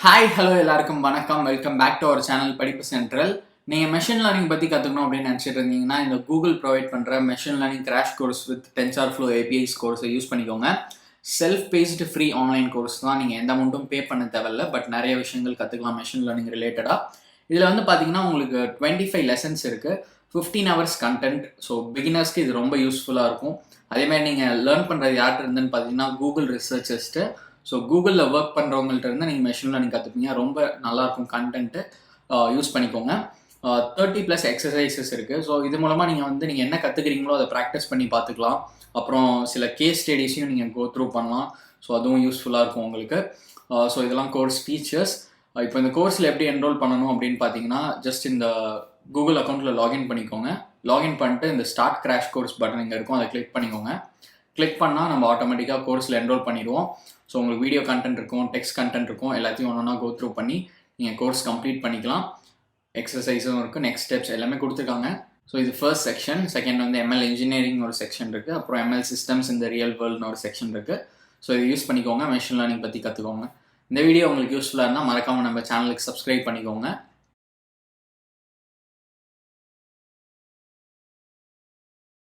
Hi hello எல்லாருக்கும் வணக்கம். Welcome back to our channel Padippu Central. நீங்கள் மெஷின் லேர்னிங் பற்றி கற்றுக்கணும் அப்படின்னு நினச்சிட்டு இருந்தீங்கன்னா இந்த கூகுள் ப்ரொவைட் பண்ணுற machine learning crash course with TensorFlow APIs கோர்ஸை யூஸ் பண்ணிக்கோங்க. Self paced free online course தான். நீங்கள் எந்த அமௌண்ட்டும் பே பண்ண தேவையில்ல. பட் நிறைய விஷயங்கள் கற்றுக்கலாம் மெஷின் லேர்னிங் ரிலேட்டடாக. இதில் வந்து பார்த்தீங்கன்னா உங்களுக்கு 25 லெசன்ஸ் இருக்குது, 15 ஹவர்ஸ் கண்டென்ட். ஸோ பிகினர்ஸ்க்கு இது ரொம்ப யூஸ்ஃபுல்லாக இருக்கும். அதேமாதிரி நீங்கள் லேர்ன் பண்ணுறது யார்கிட்ட இருந்துன்னு பார்த்தீங்கன்னா கூகுள் ரிசர்ச்சர்ஸ்ட்டு. ஸோ கூகுளில் ஒர்க் பண்ணுறவங்கள்ட்ட இருந்து நீங்கள் மெஷின் லேர்னிங் கற்றுப்பீங்க. ரொம்ப நல்லாயிருக்கும் கண்டென்ட்டு. யூஸ் பண்ணிக்கோங்க. 30+ எக்ஸசைசஸ் இருக்குது. ஸோ இது மூலமாக நீங்கள் என்ன கற்றுக்கிறீங்களோ அதை ப்ராக்டிஸ் பண்ணி பார்த்துக்கலாம். அப்புறம் சில கேஸ் ஸ்டடீஸையும் நீங்கள் கோ த்ரூ பண்ணலாம். ஸோ அதுவும் யூஸ்ஃபுல்லாக இருக்கும் உங்களுக்கு. ஸோ இதெல்லாம் கோர்ஸ் ஃபீச்சர்ஸ். இப்போ இந்த கோர்ஸில் எப்படி என்ரோல் பண்ணணும் அப்படின்னு பார்த்தீங்கன்னா, ஜஸ்ட் இந்த கூகுள் அக்கௌண்ட்டில் லாகின் பண்ணிக்கோங்க. லாகின் பண்ணிட்டு இந்த ஸ்டார்ட் கிராஷ் கோர்ஸ் பட்டன் இங்கே இருக்கும், அதை கிளிக் பண்ணிக்கோங்க. கிளிக் பண்ணால் நம்ம ஆட்டோமேட்டிக்காக கோர்ஸில் என்ரோல் பண்ணிடுவோம். ஸோ உங்களுக்கு வீடியோ கண்டென்ட் இருக்கும், டெக்ஸ்ட் கண்டென்ட் இருக்கும், எல்லாத்தையும் ஒன்றா கோ த்ரூ பண்ணி நீங்கள் கோர்ஸ் கம்ப்ளீட் பண்ணிக்கலாம். எக்ஸசைஸும் இருக்குது, நெக்ஸ்ட் ஸ்டெப்ஸ் எல்லாமே கொடுத்துருக்காங்க. ஸோ இது ஃபர்ஸ்ட் செக்ஷன். செகண்ட் வந்து எம்எல் இன்ஜினியரிங் ஒரு செக்ஷன் இருக்குது. அப்புறம் எம்எல் சிஸ்டம்ஸ் இந்த ரியல் வேர்ல்டுன்னு ஒரு செக்ஷன் இருக்குது. ஸோ இது யூஸ் பண்ணிக்கோங்க, மெஷின் லேர்னிங் பற்றி கற்றுக்கோங்க. இந்த வீடியோ உங்களுக்கு யூஸ்ஃபுல்லாக இருந்தால் மறக்காமல் நம்ம சேனலுக்கு சப்ஸ்கிரைப் பண்ணிக்கோங்க.